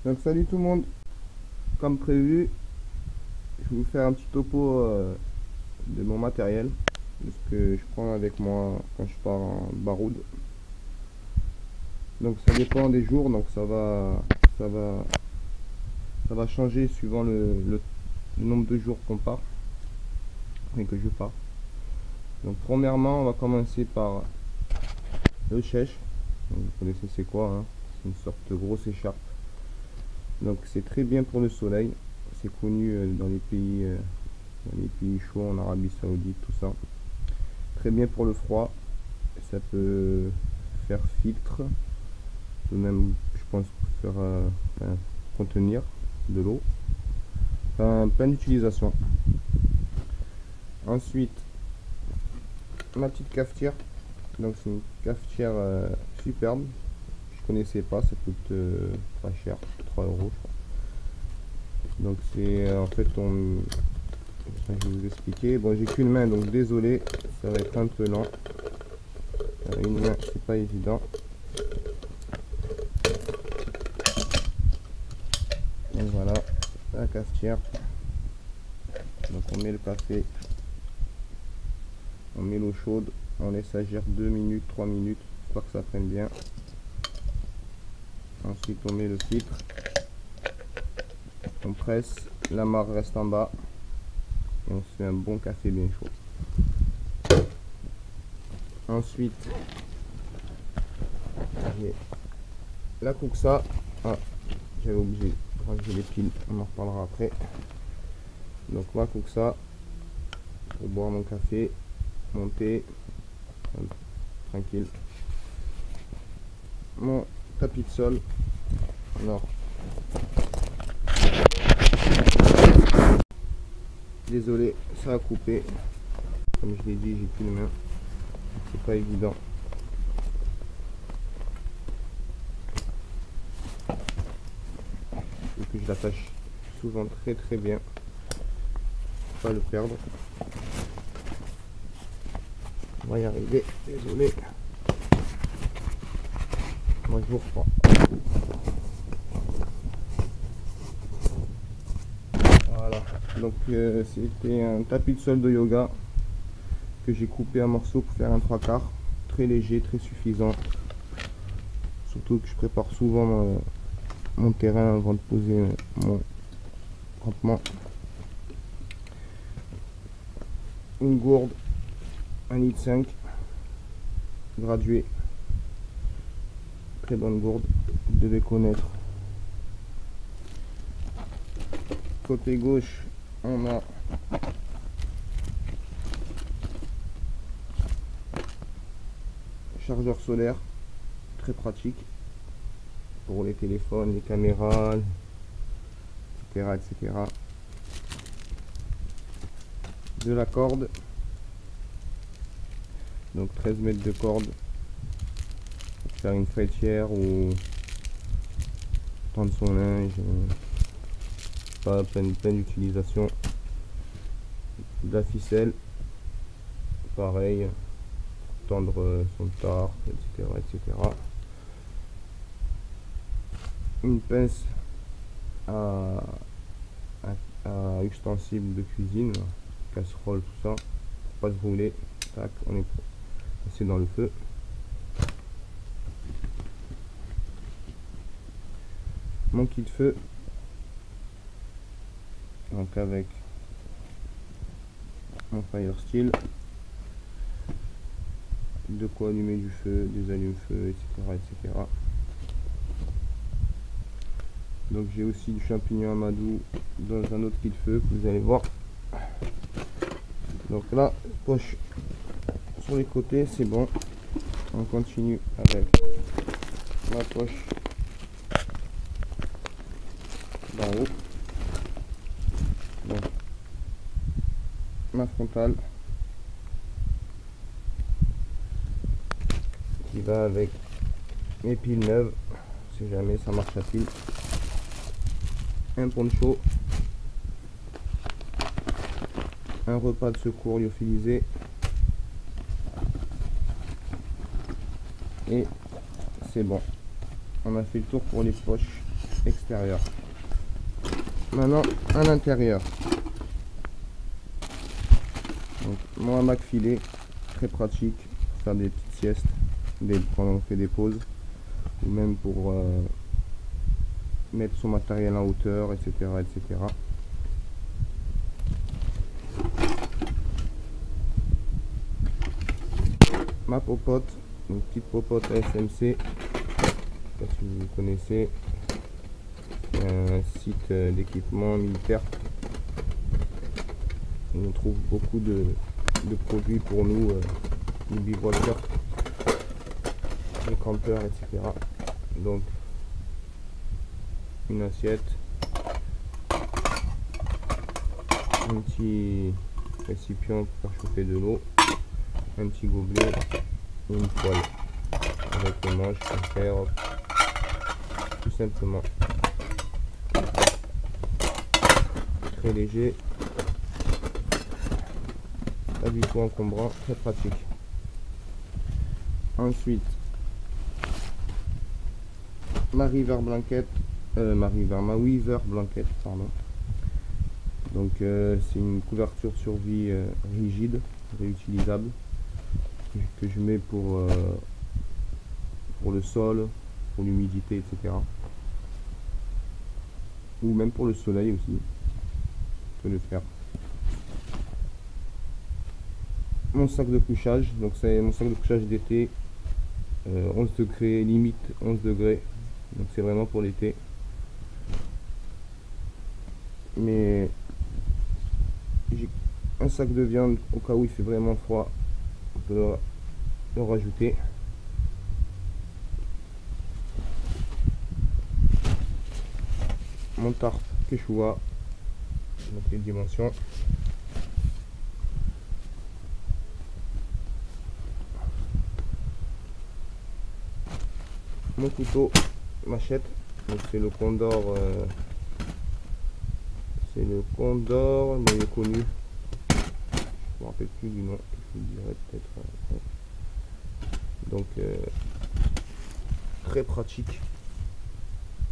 Donc salut tout le monde, comme prévu, je vais vous faire un petit topo de mon matériel, de ce que je prends avec moi quand je pars en baroud. Donc ça dépend des jours, donc ça va, ça va changer suivant le nombre de jours qu'on part et que je pars. Donc premièrement, on va commencer par le chèche. Donc, vous connaissez c'est quoi, hein? C'est une sorte de grosse écharpe. Donc c'est très bien pour le soleil. C'est connu dans les pays chauds, en Arabie Saoudite, tout ça. Très bien pour le froid. Ça peut faire filtre. Ça peut même, je pense, faire contenir de l'eau. Enfin, plein d'utilisations. Ensuite, ma petite cafetière. Donc c'est une cafetière superbe. Je connaissais pas, ça coûte pas cher, 3 euros je crois. Donc c'est en fait je vais vous expliquer. Bon, j'ai qu'une main, donc désolé, ça va être un peu lent. Une main, c'est pas évident. Et voilà, la cafetière. Donc on met le café, on met l'eau chaude, on laisse agir 2 minutes, 3 minutes, histoire que ça prenne bien. Ensuite on met le filtre, on presse, la marre reste en bas et on se fait un bon café bien chaud. Ensuite j'ai la Cuxa. Ah, j'avais oublié, j'ai les piles, on en reparlera après. Donc ma Cuxa pour boire mon café, mon thé, tranquille. Mon tapis de sol. Alors, désolé, ça a coupé. Comme je l'ai dit, j'ai qu'une main. C'est pas évident. Et que je l'attache souvent très bien. Faut pas le perdre. On va y arriver. Désolé. Moi je vous reprends. Voilà. Donc c'était un tapis de sol de yoga que j'ai coupé en morceaux pour faire un 3/4. Très léger, très suffisant. Surtout que je prépare souvent mon terrain avant de poser mon campement. Une gourde 1,5 litre graduée, très bonne gourde, vous devez connaître. Côté gauche on a chargeur solaire, très pratique pour les téléphones, les caméras, etc. De la corde, donc 13 mètres de corde pour faire une faîtière ou tendre son linge, pas plein d'utilisation. De la ficelle, pareil, tendre son tarp, etc. Une pince à ustensiles de cuisine, casserole, tout ça, pour pas se brûler. Tac, on est passé dans le feu. Mon kit de feu, donc avec mon fire steel, de quoi allumer du feu, des allumes-feu, etc. Donc j'ai aussi du champignon amadou dans un autre kit de feu que vous allez voir. Donc là, poche sur les côtés, c'est bon. On continue avec la poche d'en haut. Donc ma frontale qui va avec mes piles neuves, si jamais ça marche à pile. Un poncho, un repas de secours lyophilisé et c'est bon. On a fait le tour pour les poches extérieur. Maintenant à l'intérieur. Donc mon hamac filet, très pratique pour faire des petites siestes, quand on fait des pauses, ou même pour mettre son matériel en hauteur, etc. etc. Ma popote, une petite popote SMC, je sais pas si vous connaissez, un site d'équipement militaire. On trouve beaucoup de produits pour nous, les bivouaqueurs, les campeurs, etc. Donc une assiette, un petit récipient pour faire chauffer de l'eau, un petit gobelet et une poêle avec le manche pour faire tout simplement. Très léger, pas du tout encombrant, très pratique. Ensuite, ma Weaver blanquette, ma Weaver blanquette, pardon. Donc c'est une couverture survie rigide, réutilisable, que je mets pour le sol, pour l'humidité, etc. Ou même pour le soleil aussi, je peux le faire. Mon sac de couchage, donc c'est mon sac de couchage d'été, 11 degrés, limite 11 degrés, donc c'est vraiment pour l'été. Mais j'ai un sac de viande au cas où il fait vraiment froid, on peut le rajouter. Mon tarp Quechua, donc les dimensions. Mon couteau machette, donc c'est le Condor, mais il est connu, je me rappelle plus du nom, je vous le dirai peut-être. Donc très pratique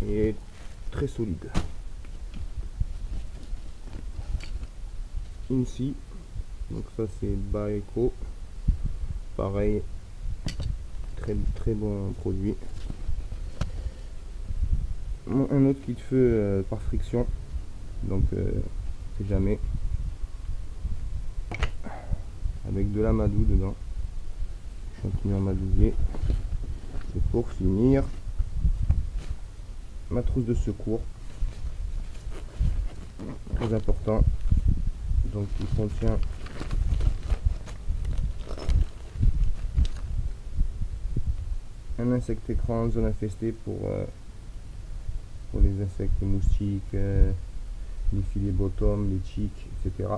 et très solide. Ici, donc ça c'est Baeco, pareil, très bon produit. Un autre kit feu par friction, donc c'est jamais, avec de l'amadou dedans, champignon amadouillé. Et pour finir, ma trousse de secours, très important, donc il contient un insecte écran en zone infestée pour les insectes, les moustiques, les filets bottom, les tiques, etc.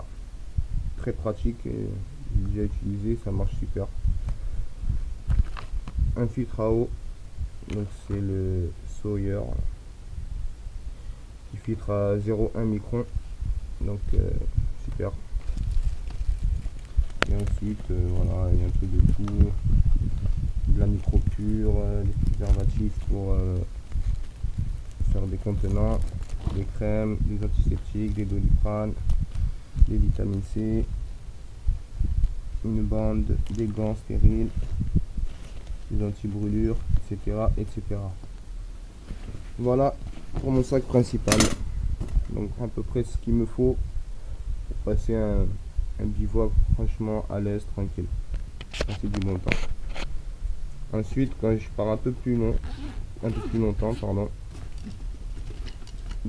Très pratique, j'ai déjà utilisé, ça marche super. Un filtre à eau, donc c'est le Sawyer qui filtre à 0,1 micron, donc super. Et ensuite voilà, il y a un peu de tout, de la micropure, des préservatifs pour faire des contenants, des crèmes, des antiseptiques, des Doliprane, des vitamines C, une bande, des gants stériles, des anti-brûlures, etc., etc. Voilà pour mon sac principal. Donc à peu près ce qu'il me faut pour passer un bivouac franchement à l'aise, tranquille, passer du bon temps. Ensuite, quand je pars un peu plus longtemps, pardon,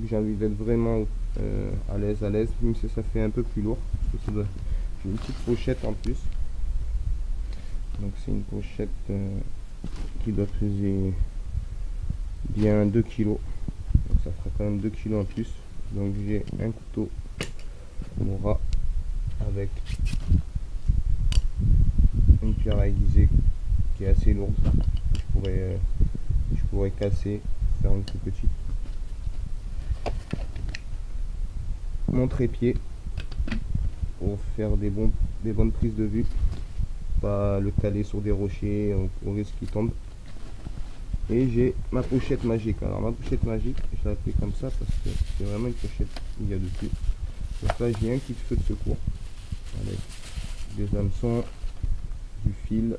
j'ai envie d'être vraiment à l'aise, même si ça fait un peu plus lourd, parce que j'ai une petite pochette en plus. Donc c'est une pochette qui doit peser bien 2 kg, donc ça fera quand même 2 kg en plus. Donc j'ai un couteau Mora avec une pierre à aiguiser qui est assez lourde, je pourrais casser, faire une plus petite. Mon trépied pour faire des bonnes prises de vue, pas le caler sur des rochers au risque qu'il tombe. Et j'ai ma pochette magique. Alors ma pochette magique, je l'ai appelée comme ça parce que c'est vraiment une pochette qu'il y a dessus. Donc là j'ai un kit feu de secours avec des hameçons, du fil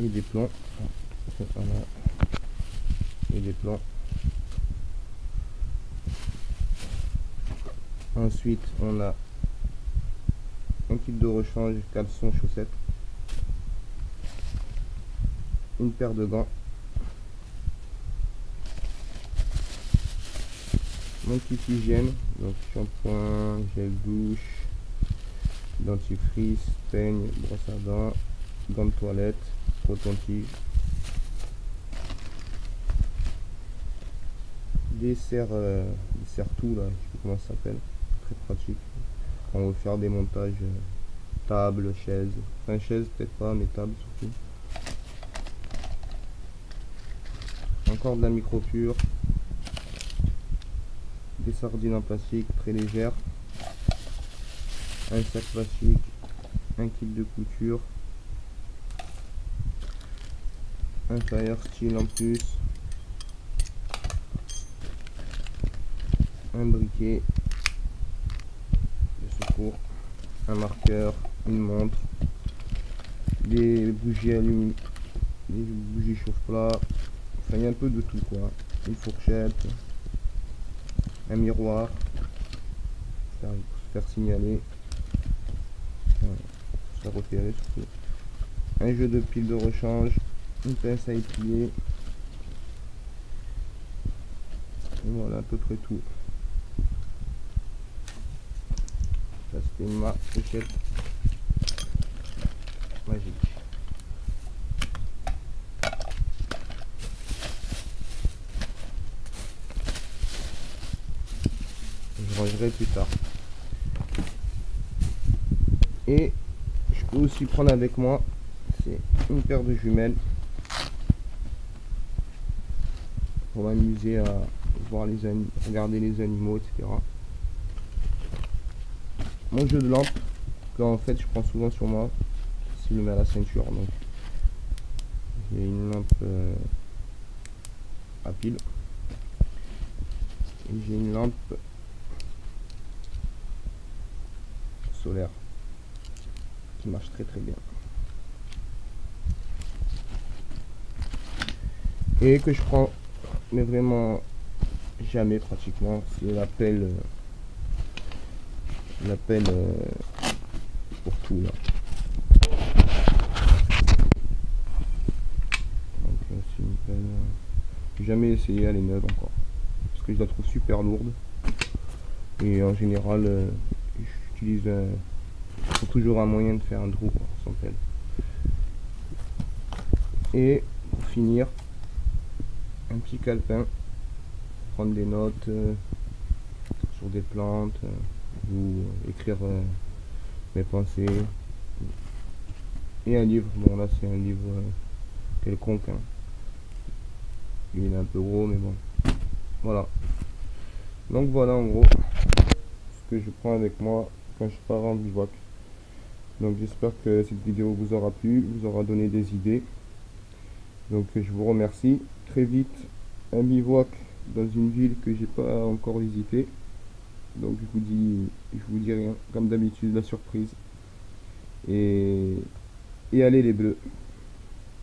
et des plombs. Voilà. Et des plombs. Ensuite on a un kit de rechange, caleçon, chaussettes, une paire de gants, mon kit hygiène, donc shampoing, gel douche, dentifrice, peigne, brosse à dents, gants de toilette, coton-tige, des serre-tout là, je sais plus comment ça s'appelle, très pratique. On veut faire des montages table, chaise, enfin chaise peut-être pas, mais table surtout. Encore de la micro-pure, des sardines en plastique très légères, un sac plastique, un kit de couture, un fire steel en plus, un briquet de secours, un marqueur, une montre, des bougies allumées, des bougies chauffe-plat, enfin il y a un peu de tout quoi, une fourchette, un miroir, pour se faire signaler, voilà, se faire repérer surtout, un jeu de piles de rechange, une pince à épiler, et voilà à peu près tout. Ça c'était ma pochette magique. Je rangerai plus tard. Et je peux aussi prendre avec moi, c'est une paire de jumelles pour m'amuser à voir regarder les animaux, etc. Mon jeu de lampe, que en fait je prends souvent sur moi, s'il le met à la ceinture. Donc j'ai une lampe à pile et j'ai une lampe solaire qui marche très très bien et que je prends mais vraiment jamais pratiquement. C'est l'appel pour tout là. Donc c'est une pelle, j'ai jamais essayé, elle est neuve encore parce que je la trouve super lourde et en général j'utilise toujours un moyen de faire un trou sans pelle. Et pour finir, un petit calepin, prendre des notes sur des plantes ou écrire mes pensées, et un livre. Bon là c'est un livre quelconque, hein. Il est un peu gros mais bon, voilà. Donc voilà en gros ce que je prends avec moi quand je pars en bivouac. Donc j'espère que cette vidéo vous aura plu, vous aura donné des idées. Donc je vous remercie. Très vite un bivouac dans une ville que j'ai pas encore visité. Donc je vous dis rien, comme d'habitude la surprise. Et allez les bleus.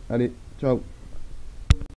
Allez, ciao.